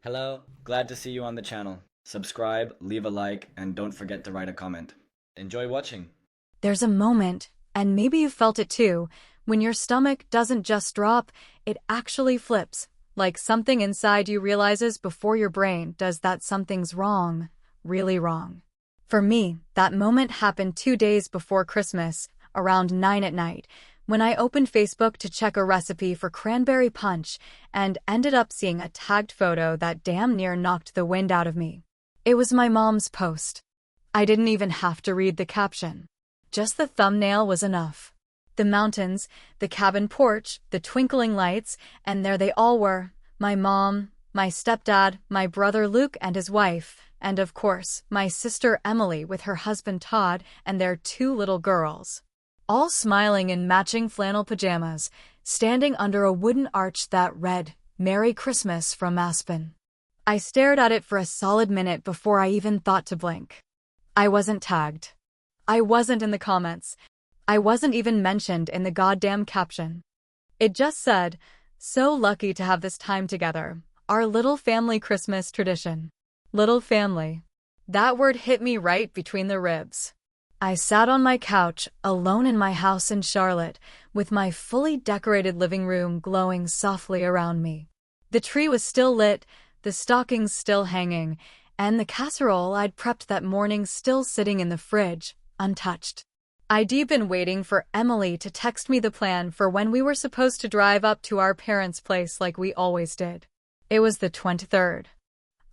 Hello, glad to see you on the channel. Subscribe, leave a like, and don't forget to write a comment. Enjoy watching. There's a moment, and maybe you felt it too, when your stomach doesn't just drop, it actually flips, like something inside you realizes before your brain does that something's wrong, really wrong. For me, that moment happened 2 days before Christmas, around 9 at night, when I opened Facebook to check a recipe for cranberry punch and ended up seeing a tagged photo that damn near knocked the wind out of me. It was my mom's post. I didn't even have to read the caption. Just the thumbnail was enough. The mountains, the cabin porch, the twinkling lights, and there they all were. My mom, my stepdad, my brother Luke and his wife, and of course, my sister Emily with her husband Todd and their 2 little girls. All smiling in matching flannel pajamas, standing under a wooden arch that read, "Merry Christmas from Aspen." I stared at it for a solid minute before I even thought to blink. I wasn't tagged. I wasn't in the comments. I wasn't even mentioned in the goddamn caption. It just said, "So lucky to have this time together. Our little family Christmas tradition." Little family. That word hit me right between the ribs. I sat on my couch, alone in my house in Charlotte, with my fully decorated living room glowing softly around me. The tree was still lit, the stockings still hanging, and the casserole I'd prepped that morning still sitting in the fridge, untouched. I'd been waiting for Emily to text me the plan for when we were supposed to drive up to our parents' place like we always did. It was the 23rd.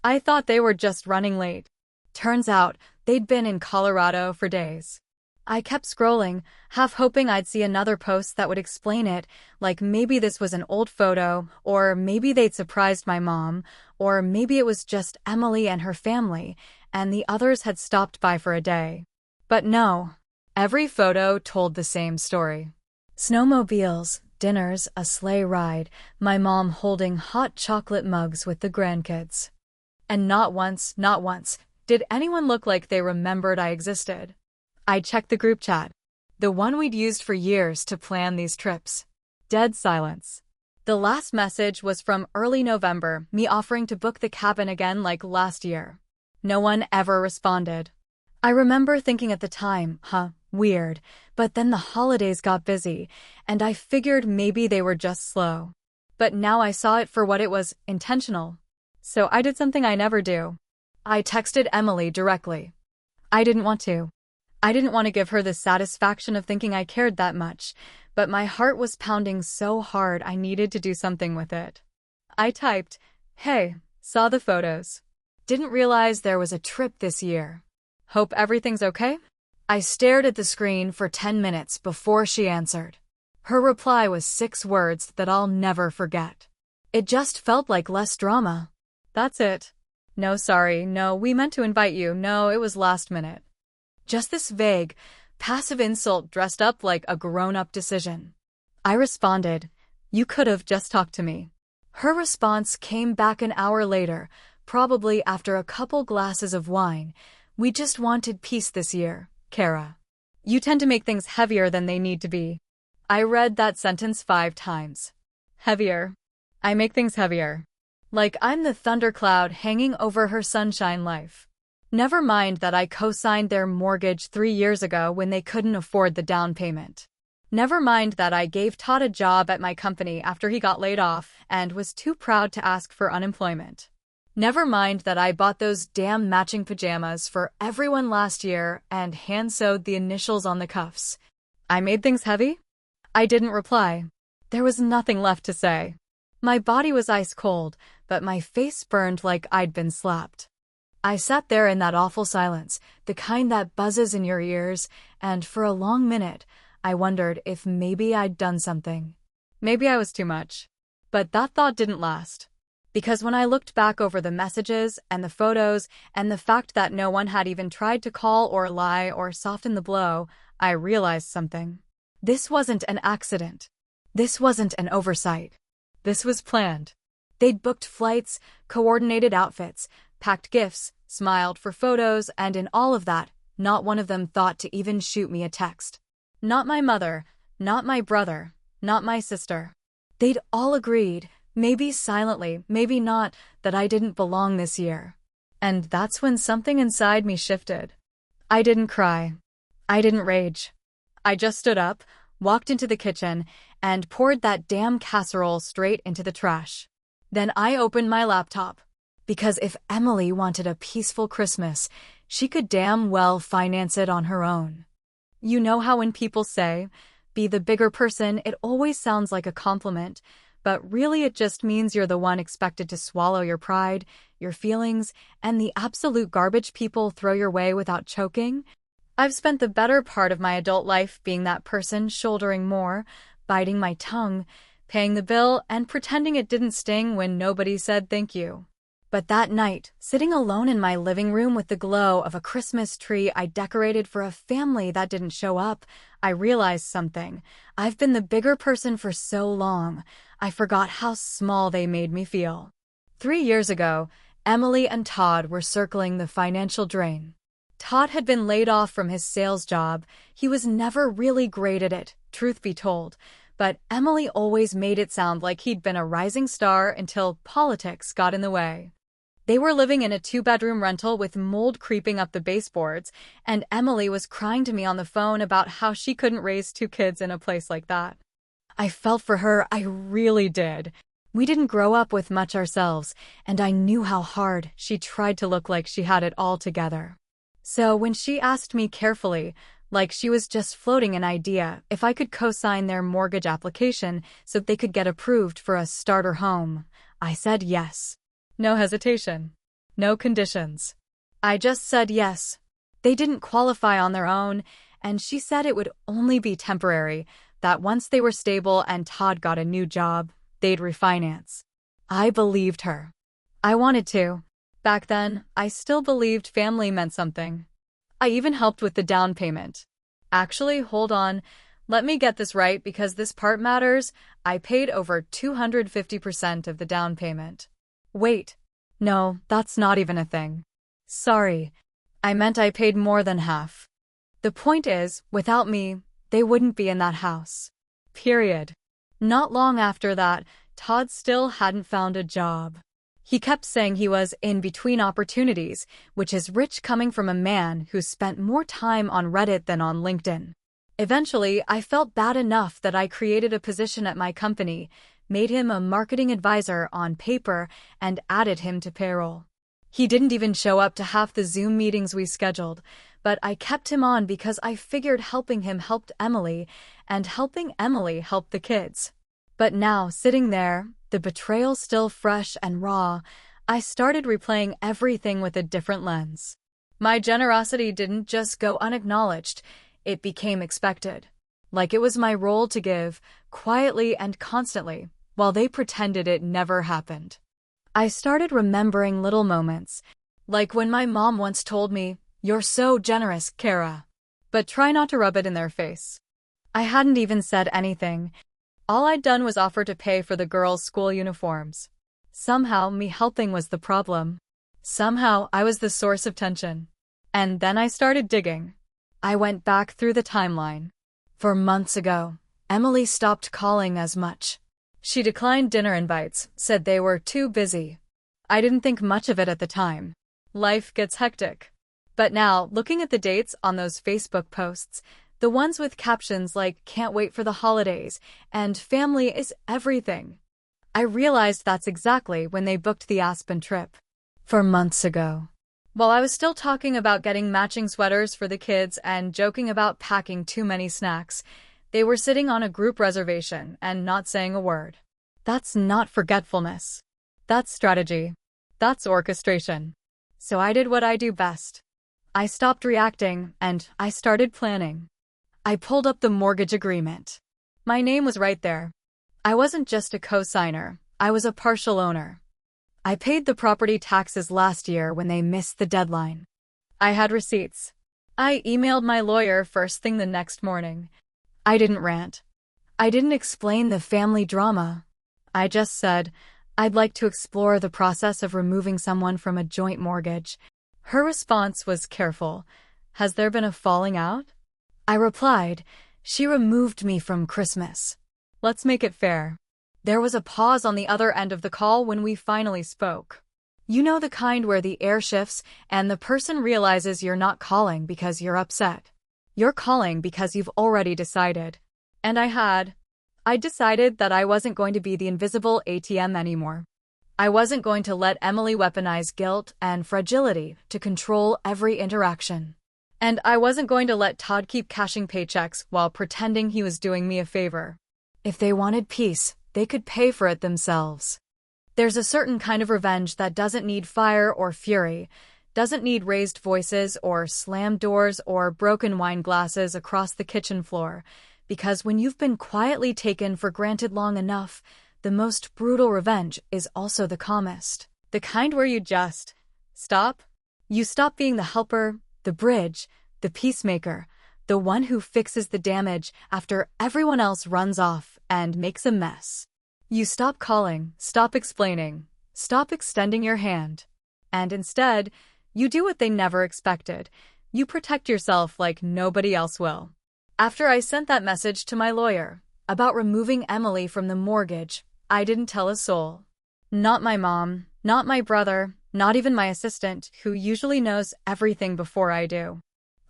I thought they were just running late. Turns out, they'd been in Colorado for days. I kept scrolling, half hoping I'd see another post that would explain it, like maybe this was an old photo, or maybe they'd surprised my mom, or maybe it was just Emily and her family, and the others had stopped by for a day. But no, every photo told the same story. Snowmobiles, dinners, a sleigh ride, my mom holding hot chocolate mugs with the grandkids. And not once, did anyone look like they remembered I existed. I checked the group chat, the one we'd used for years to plan these trips. Dead silence. The last message was from early November, me offering to book the cabin again like last year. No one ever responded. I remember thinking at the time, weird, but then the holidays got busy, and I figured maybe they were just slow. But now I saw it for what it was, intentional. So I did something I never do. I texted Emily directly. I didn't want to. I didn't want to give her the satisfaction of thinking I cared that much, but my heart was pounding so hard I needed to do something with it. I typed, "Hey, saw the photos. Didn't realize there was a trip this year. Hope everything's okay?" I stared at the screen for 10 minutes before she answered. Her reply was 6 words that I'll never forget. It just felt like less drama. "That's it. No, sorry, no, we meant to invite you, no, it was last minute." Just this vague, passive insult dressed up like a grown-up decision. I responded, "You could have just talked to me." Her response came back an hour later, probably after a couple glasses of wine. "We just wanted peace this year, Kara. You tend to make things heavier than they need to be." I read that sentence 5 times. Heavier. I make things heavier. Like I'm the thundercloud hanging over her sunshine life. Never mind that I co-signed their mortgage 3 years ago when they couldn't afford the down payment. Never mind that I gave Todd a job at my company after he got laid off and was too proud to ask for unemployment. Never mind that I bought those damn matching pajamas for everyone last year and hand-sewed the initials on the cuffs. I made things heavy? I didn't reply. There was nothing left to say. My body was ice cold, but my face burned like I'd been slapped. I sat there in that awful silence, the kind that buzzes in your ears, and for a long minute, I wondered if maybe I'd done something. Maybe I was too much. But that thought didn't last. Because when I looked back over the messages and the photos and the fact that no one had even tried to call or lie or soften the blow, I realized something. This wasn't an accident. This wasn't an oversight. This was planned. They'd booked flights, coordinated outfits, packed gifts, smiled for photos, and in all of that, not one of them thought to even shoot me a text. Not my mother, not my brother, not my sister. They'd all agreed, maybe silently, maybe not, that I didn't belong this year. And that's when something inside me shifted. I didn't cry. I didn't rage. I just stood up, walked into the kitchen, and poured that damn casserole straight into the trash. Then I opened my laptop. Because if Emily wanted a peaceful Christmas, she could damn well finance it on her own. You know how when people say, be the bigger person, it always sounds like a compliment, but really it just means you're the one expected to swallow your pride, your feelings, and the absolute garbage people throw your way without choking? I've spent the better part of my adult life being that person, shouldering more, biting my tongue, paying the bill, and pretending it didn't sting when nobody said thank you. But that night, sitting alone in my living room with the glow of a Christmas tree I decorated for a family that didn't show up, I realized something. I've been the bigger person for so long, I forgot how small they made me feel. 3 years ago, Emily and Todd were circling the financial drain. Todd had been laid off from his sales job. He was never really great at it, truth be told. But Emily always made it sound like he'd been a rising star until politics got in the way. They were living in a 2-bedroom rental with mold creeping up the baseboards, and Emily was crying to me on the phone about how she couldn't raise 2 kids in a place like that. I felt for her, I really did. We didn't grow up with much ourselves, and I knew how hard she tried to look like she had it all together. So when she asked me carefully, like she was just floating an idea, if I could co-sign their mortgage application so they could get approved for a starter home, I said yes. No hesitation. No conditions. I just said yes. They didn't qualify on their own, and she said it would only be temporary, that once they were stable and Todd got a new job, they'd refinance. I believed her. I wanted to. Back then, I still believed family meant something. I even helped with the down payment. Actually, hold on. Let me get this right because this part matters. I paid over 250% of the down payment. Wait. No, that's not even a thing. Sorry. I meant I paid more than half. The point is, without me, they wouldn't be in that house. Period. Not long after that, Todd still hadn't found a job. He kept saying he was in between opportunities, which is rich coming from a man who spent more time on Reddit than on LinkedIn. Eventually, I felt bad enough that I created a position at my company, made him a marketing advisor on paper, and added him to payroll. He didn't even show up to half the Zoom meetings we scheduled, but I kept him on because I figured helping him helped Emily, and helping Emily helped the kids. But now, sitting there, the betrayal still fresh and raw, I started replaying everything with a different lens. My generosity didn't just go unacknowledged, it became expected. Like it was my role to give, quietly and constantly, while they pretended it never happened. I started remembering little moments, like when my mom once told me, "You're so generous, Kara." But try not to rub it in their face. I hadn't even said anything. All I'd done was offer to pay for the girls' school uniforms. Somehow, me helping was the problem. Somehow, I was the source of tension. And then I started digging. I went back through the timeline. For months ago, Emily stopped calling as much. She declined dinner invites, said they were too busy. I didn't think much of it at the time. Life gets hectic. But now, looking at the dates on those Facebook posts, the ones with captions like "can't wait for the holidays" and "family is everything," I realized that's exactly when they booked the Aspen trip. 4 months ago. While I was still talking about getting matching sweaters for the kids and joking about packing too many snacks, they were sitting on a group reservation and not saying a word. That's not forgetfulness. That's strategy. That's orchestration. So I did what I do best. I stopped reacting and I started planning. I pulled up the mortgage agreement. My name was right there. I wasn't just a co-signer, I was a partial owner. I paid the property taxes last year when they missed the deadline. I had receipts. I emailed my lawyer first thing the next morning. I didn't rant. I didn't explain the family drama. I just said, I'd like to explore the process of removing someone from a joint mortgage. Her response was careful. Has there been a falling out? I replied, she removed me from Christmas. Let's make it fair. There was a pause on the other end of the call when we finally spoke. You know, the kind where the air shifts and the person realizes you're not calling because you're upset. You're calling because you've already decided. And I decided that I wasn't going to be the invisible ATM anymore. I wasn't going to let Emily weaponize guilt and fragility to control every interaction. And I wasn't going to let Todd keep cashing paychecks while pretending he was doing me a favor. If they wanted peace, they could pay for it themselves. There's a certain kind of revenge that doesn't need fire or fury, doesn't need raised voices or slammed doors or broken wine glasses across the kitchen floor, because when you've been quietly taken for granted long enough, the most brutal revenge is also the calmest. The kind where you just stop. You stop being the helper, the bridge, the peacemaker, the one who fixes the damage after everyone else runs off and makes a mess. You stop calling, stop explaining, stop extending your hand. And instead, you do what they never expected. You protect yourself like nobody else will. After I sent that message to my lawyer about removing Emily from the mortgage, I didn't tell a soul. Not my mom, not my brother, not even my assistant, who usually knows everything before I do.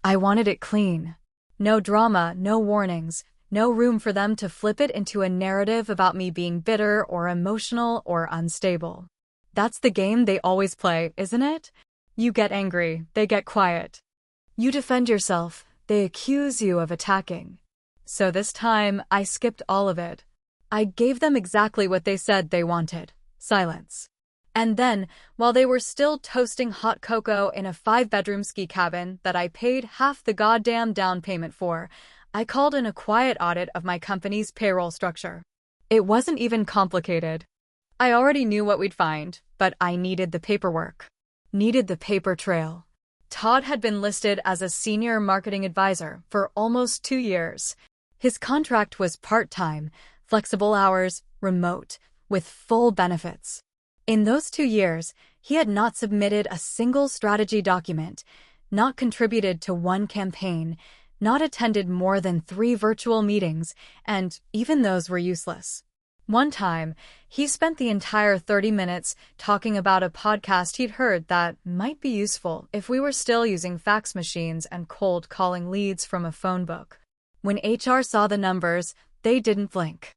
I wanted it clean. No drama, no warnings, no room for them to flip it into a narrative about me being bitter or emotional or unstable. That's the game they always play, isn't it? You get angry, they get quiet. You defend yourself, they accuse you of attacking. So this time, I skipped all of it. I gave them exactly what they said they wanted: silence. And then, while they were still toasting hot cocoa in a 5-bedroom ski cabin that I paid half the goddamn down payment for, I called in a quiet audit of my company's payroll structure. It wasn't even complicated. I already knew what we'd find, but I needed the paperwork. Needed the paper trail. Todd had been listed as a senior marketing advisor for almost 2 years. His contract was part-time, flexible hours, remote, with full benefits. In those 2 years, he had not submitted a single strategy document, not contributed to one campaign, not attended more than 3 virtual meetings, and even those were useless. One time, he spent the entire 30 minutes talking about a podcast he'd heard that might be useful if we were still using fax machines and cold calling leads from a phone book. When HR saw the numbers, they didn't blink.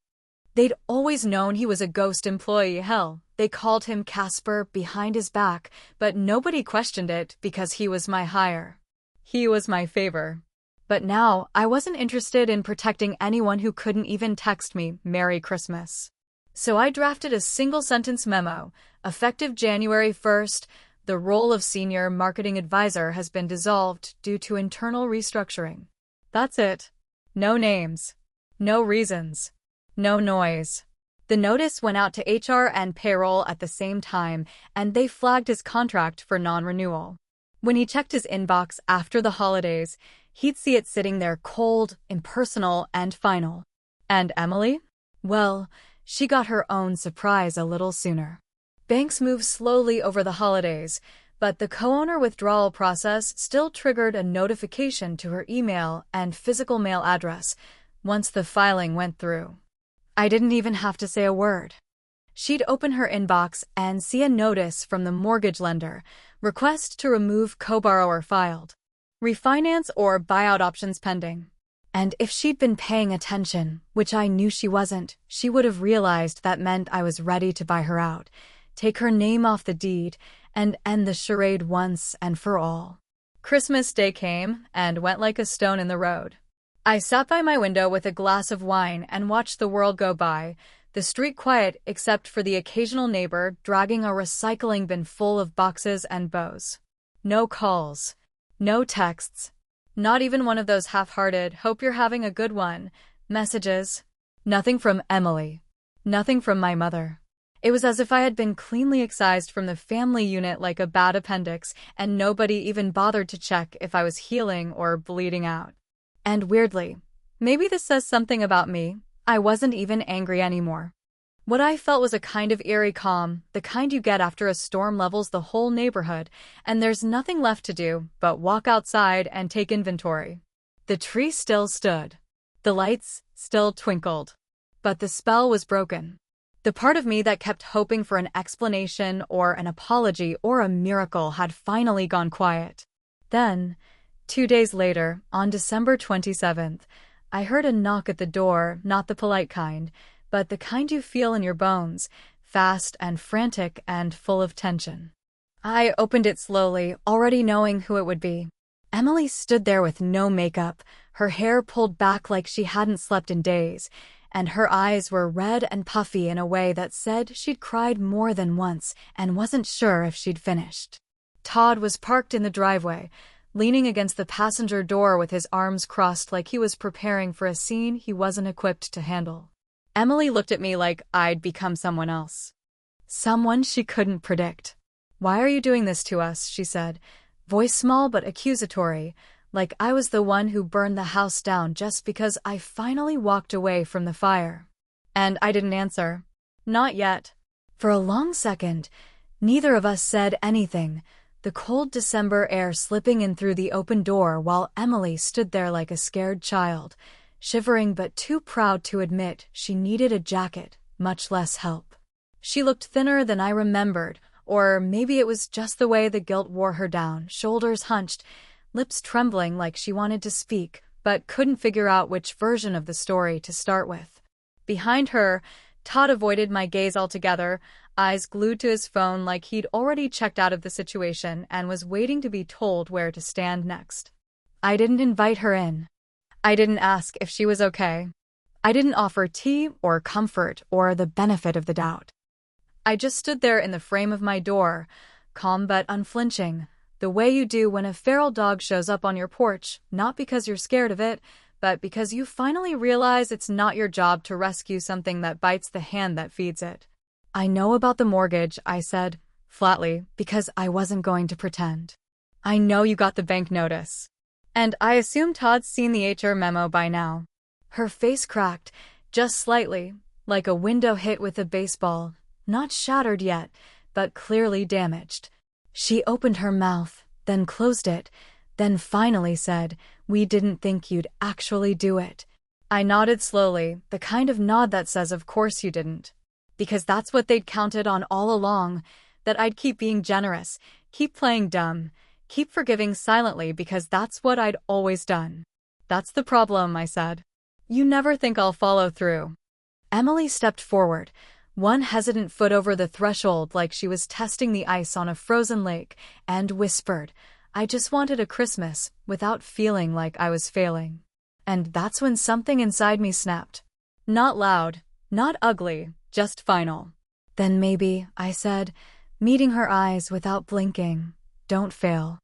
They'd always known he was a ghost employee. Hell, they called him Casper behind his back, but nobody questioned it because he was my hire. He was my favor. But now, I wasn't interested in protecting anyone who couldn't even text me "Merry Christmas." So I drafted a single-sentence memo. Effective January 1st, the role of senior marketing advisor has been dissolved due to internal restructuring. That's it. No names. No reasons. No noise. The notice went out to HR and Payroll at the same time, and they flagged his contract for non-renewal. When he checked his inbox after the holidays, he'd see it sitting there cold, impersonal, and final. And Emily? Well, she got her own surprise a little sooner. Banks move slowly over the holidays, but the co-owner withdrawal process still triggered a notification to her email and physical mail address once the filing went through. I didn't even have to say a word. She'd open her inbox and see a notice from the mortgage lender, request to remove co-borrower filed. Refinance or buyout options pending. And if she'd been paying attention, which I knew she wasn't, she would have realized that meant I was ready to buy her out, take her name off the deed, and end the charade once and for all. Christmas Day came and went like a stone in the road. I sat by my window with a glass of wine and watched the world go by, the street quiet except for the occasional neighbor dragging a recycling bin full of boxes and bows. No calls. No texts. Not even one of those half-hearted "hope you're having a good one" messages. Nothing from Emily. Nothing from my mother. It was as if I had been cleanly excised from the family unit like a bad appendix, and nobody even bothered to check if I was healing or bleeding out. And weirdly, maybe this says something about me, I wasn't even angry anymore. What I felt was a kind of eerie calm, the kind you get after a storm levels the whole neighborhood, and there's nothing left to do but walk outside and take inventory. The tree still stood. The lights still twinkled. But the spell was broken. The part of me that kept hoping for an explanation or an apology or a miracle had finally gone quiet. Then, 2 days later, on December 27th, I heard a knock at the door, not the polite kind, but the kind you feel in your bones, fast and frantic and full of tension. I opened it slowly, already knowing who it would be. Emily stood there with no makeup, her hair pulled back like she hadn't slept in days, and her eyes were red and puffy in a way that said she'd cried more than once and wasn't sure if she'd finished. Todd was parked in the driveway, leaning against the passenger door with his arms crossed like he was preparing for a scene he wasn't equipped to handle. Emily looked at me like I'd become someone else. Someone she couldn't predict. "Why are you doing this to us?" she said, voice small but accusatory, like I was the one who burned the house down just because I finally walked away from the fire. And I didn't answer. Not yet. For a long second, neither of us said anything, the cold December air slipping in through the open door while Emily stood there like a scared child, shivering but too proud to admit she needed a jacket, much less help. She looked thinner than I remembered, or maybe it was just the way the guilt wore her down, shoulders hunched, lips trembling like she wanted to speak, but couldn't figure out which version of the story to start with. Behind her, Todd avoided my gaze altogether, eyes glued to his phone like he'd already checked out of the situation and was waiting to be told where to stand next. I didn't invite her in. I didn't ask if she was okay. I didn't offer tea or comfort or the benefit of the doubt. I just stood there in the frame of my door, calm but unflinching, the way you do when a feral dog shows up on your porch, not because you're scared of it, but because you finally realize it's not your job to rescue something that bites the hand that feeds it. "I know about the mortgage," I said, flatly, because I wasn't going to pretend. "I know you got the bank notice. And I assume Todd's seen the HR memo by now." Her face cracked, just slightly, like a window hit with a baseball, not shattered yet, but clearly damaged. She opened her mouth, then closed it, then finally said, "We didn't think you'd actually do it." I nodded slowly, the kind of nod that says, "Of course you didn't." Because that's what they'd counted on all along, that I'd keep being generous, keep playing dumb, keep forgiving silently because that's what I'd always done. "That's the problem," I said. "You never think I'll follow through." Emily stepped forward, one hesitant foot over the threshold like she was testing the ice on a frozen lake, and whispered, "I just wanted a Christmas," without feeling like I was failing. And that's when something inside me snapped. Not loud, not ugly, just final. "Then maybe," I said, meeting her eyes without blinking, "don't fail."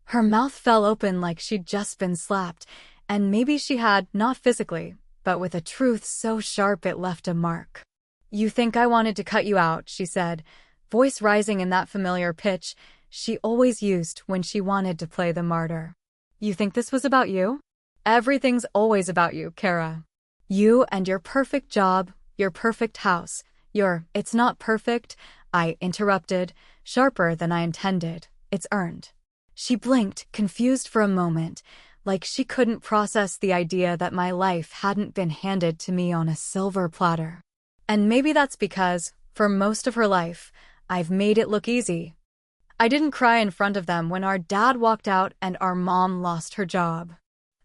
Her mouth fell open like she'd just been slapped, and maybe she had, not physically, but with a truth so sharp it left a mark. "You think I wanted to cut you out," she said, voice rising in that familiar pitch she always used when she wanted to play the martyr. "You think this was about you? Everything's always about you, Kara. You and your perfect job, your perfect house, it's not perfect," I interrupted, sharper than I intended. "It's earned." She blinked, confused for a moment, like she couldn't process the idea that my life hadn't been handed to me on a silver platter. And maybe that's because, for most of her life, I've made it look easy. I didn't cry in front of them when our dad walked out and our mom lost her job.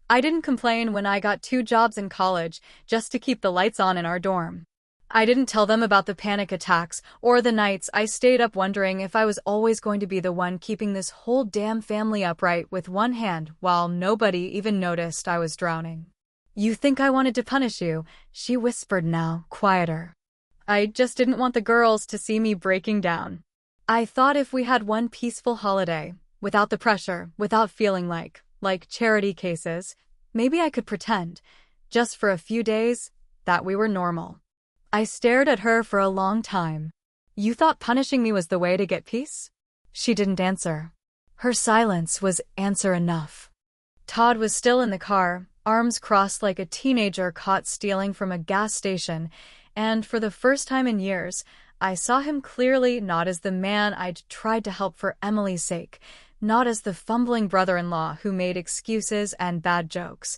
I didn't complain when I got 2 jobs in college just to keep the lights on in our dorm. I didn't tell them about the panic attacks or the nights I stayed up wondering if I was always going to be the one keeping this whole damn family upright with one hand while nobody even noticed I was drowning. "You think I wanted to punish you," she whispered now, quieter. "I just didn't want the girls to see me breaking down. I thought if we had one peaceful holiday, without the pressure, without feeling like charity cases, maybe I could pretend, just for a few days, that we were normal." I stared at her for a long time. "You thought punishing me was the way to get peace?" She didn't answer. Her silence was answer enough. Todd was still in the car, arms crossed like a teenager caught stealing from a gas station, and for the first time in years, I saw him clearly not as the man I'd tried to help for Emily's sake, not as the fumbling brother-in-law who made excuses and bad jokes,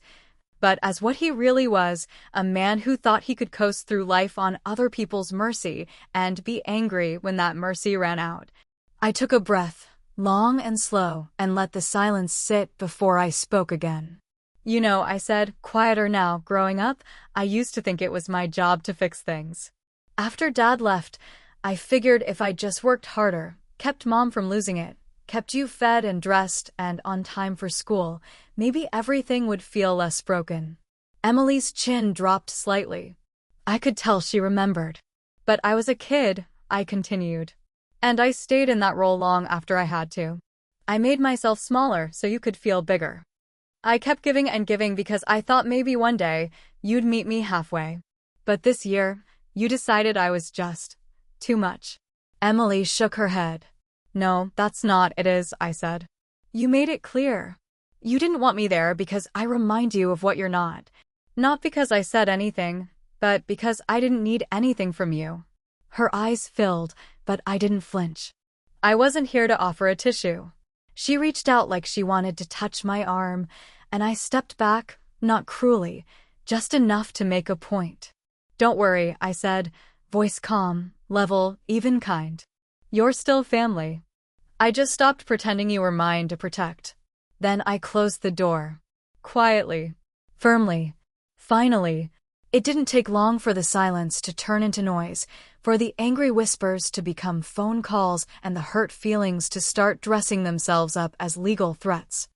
but as what he really was, a man who thought he could coast through life on other people's mercy and be angry when that mercy ran out. I took a breath, long and slow, and let the silence sit before I spoke again. You know, I said, quieter now. Growing up, I used to think it was my job to fix things. After Dad left, I figured if I just worked harder, kept Mom from losing it, kept you fed and dressed and on time for school, maybe everything would feel less broken. Emily's chin dropped slightly. I could tell she remembered. But I was a kid, I continued. And I stayed in that role long after I had to. I made myself smaller so you could feel bigger. I kept giving and giving because I thought maybe one day you'd meet me halfway. But this year, you decided I was just too much. Emily shook her head. No, that's not it is, I said. You made it clear. You didn't want me there because I remind you of what you're not. Not because I said anything, but because I didn't need anything from you. Her eyes filled, but I didn't flinch. I wasn't here to offer a tissue. She reached out like she wanted to touch my arm, and I stepped back, not cruelly, just enough to make a point. Don't worry, I said, voice calm, level, even kind. You're still family. I just stopped pretending you were mine to protect. Then I closed the door. Quietly. Firmly. Finally. It didn't take long for the silence to turn into noise, for the angry whispers to become phone calls and the hurt feelings to start dressing themselves up as legal threats.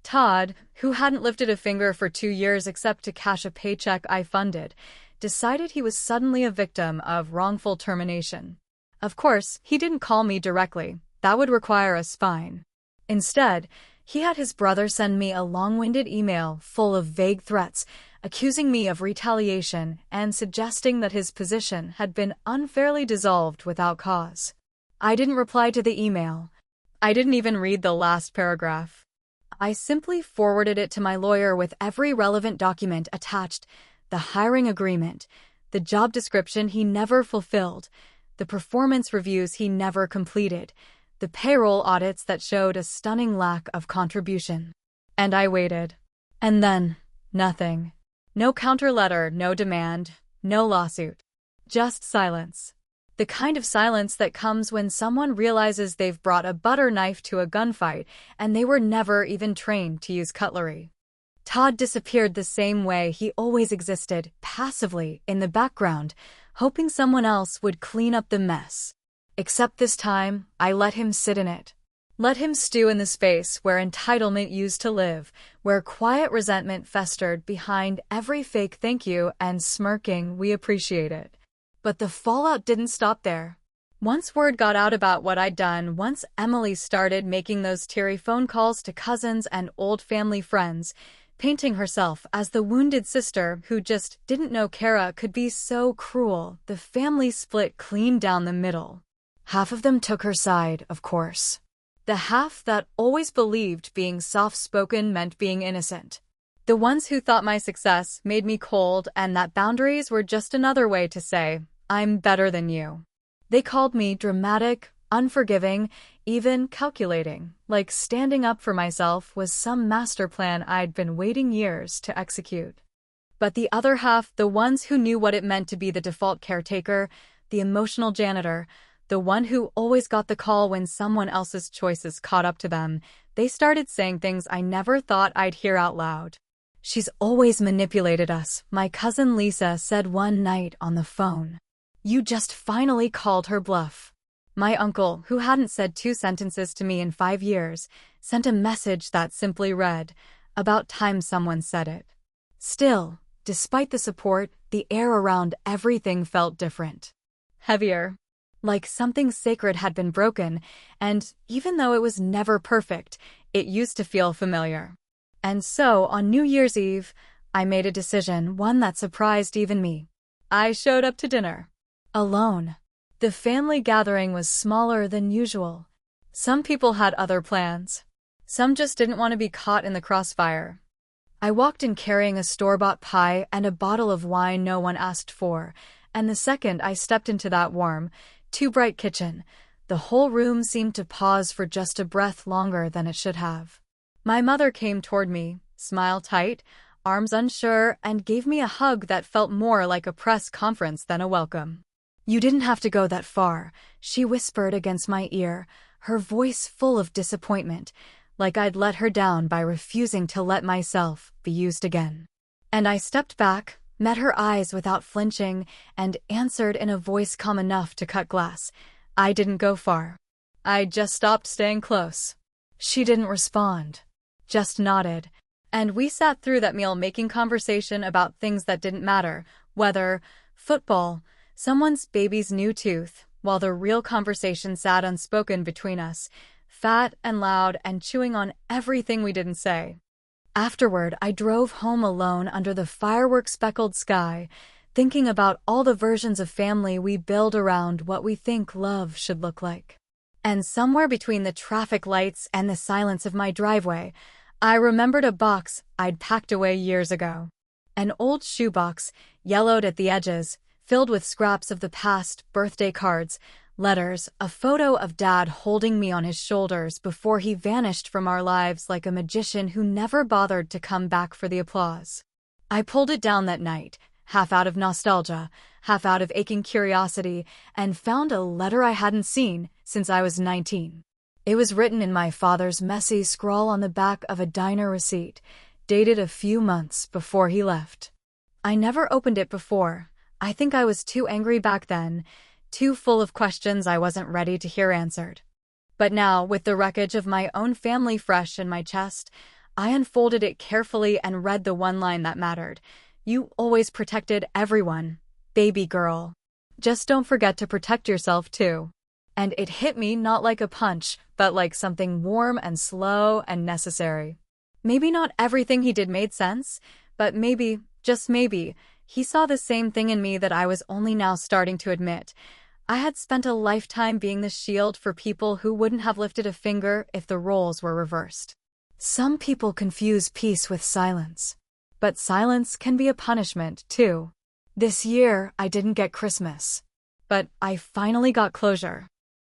Todd, who hadn't lifted a finger for 2 years except to cash a paycheck I funded, decided he was suddenly a victim of wrongful termination. Of course, he didn't call me directly. That would require a spine. Instead, he had his brother send me a long-winded email full of vague threats, accusing me of retaliation and suggesting that his position had been unfairly dissolved without cause. I didn't reply to the email. I didn't even read the last paragraph. I simply forwarded it to my lawyer with every relevant document attached: the hiring agreement, the job description he never fulfilled, the performance reviews he never completed, the payroll audits that showed a stunning lack of contribution. And I waited. And then, nothing. No counter letter, no demand, no lawsuit. Just silence. The kind of silence that comes when someone realizes they've brought a butter knife to a gunfight and they were never even trained to use cutlery. Todd disappeared the same way he always existed, passively, in the background, hoping someone else would clean up the mess. Except this time, I let him sit in it. Let him stew in the space where entitlement used to live, where quiet resentment festered behind every fake thank you and smirking we appreciate it. But the fallout didn't stop there. Once word got out about what I'd done, once Emily started making those teary phone calls to cousins and old family friends, painting herself as the wounded sister who just didn't know Kara could be so cruel, the family split clean down the middle. Half of them took her side, of course. The half that always believed being soft-spoken meant being innocent. The ones who thought my success made me cold and that boundaries were just another way to say, I'm better than you. They called me dramatic, unforgiving, even calculating, like standing up for myself was some master plan I'd been waiting years to execute. But the other half, the ones who knew what it meant to be the default caretaker, the emotional janitor, the one who always got the call when someone else's choices caught up to them, they started saying things I never thought I'd hear out loud. She's always manipulated us, my cousin Lisa said one night on the phone. You just finally called her bluff. My uncle, who hadn't said 2 sentences to me in 5 years, sent a message that simply read, about time someone said it. Still, despite the support, the air around everything felt different. Heavier. Like something sacred had been broken, and even though it was never perfect, it used to feel familiar. And so, on New Year's Eve, I made a decision, one that surprised even me. I showed up to dinner. Alone. The family gathering was smaller than usual. Some people had other plans. Some just didn't want to be caught in the crossfire. I walked in carrying a store-bought pie and a bottle of wine no one asked for, and the second I stepped into that warm, too bright kitchen, the whole room seemed to pause for just a breath longer than it should have. My mother came toward me, smile tight, arms unsure, and gave me a hug that felt more like a press conference than a welcome. "You didn't have to go that far," she whispered against my ear, her voice full of disappointment, like I'd let her down by refusing to let myself be used again. And I stepped back, met her eyes without flinching, and answered in a voice calm enough to cut glass. "I didn't go far. I just stopped staying close." She didn't respond, just nodded, and we sat through that meal making conversation about things that didn't matter: weather, football, someone's baby's new tooth, while the real conversation sat unspoken between us, fat and loud and chewing on everything we didn't say. Afterward, I drove home alone under the fireworks-speckled sky, thinking about all the versions of family we build around what we think love should look like. And somewhere between the traffic lights and the silence of my driveway, I remembered a box I'd packed away years ago. An old shoebox, yellowed at the edges, filled with scraps of the past, birthday cards, letters, a photo of Dad holding me on his shoulders before he vanished from our lives like a magician who never bothered to come back for the applause. I pulled it down that night, half out of nostalgia, half out of aching curiosity, and found a letter I hadn't seen since I was 19. It was written in my father's messy scrawl on the back of a diner receipt, dated a few months before he left. I never opened it before. I think I was too angry back then, too full of questions I wasn't ready to hear answered. But now, with the wreckage of my own family fresh in my chest, I unfolded it carefully and read the one line that mattered. "You always protected everyone, baby girl. Just don't forget to protect yourself, too." And it hit me not like a punch, but like something warm and slow and necessary. Maybe not everything he did made sense, but maybe, just maybe, he saw the same thing in me that I was only now starting to admit. I had spent a lifetime being the shield for people who wouldn't have lifted a finger if the roles were reversed. Some people confuse peace with silence. But silence can be a punishment, too. This year, I didn't get Christmas. But I finally got closure.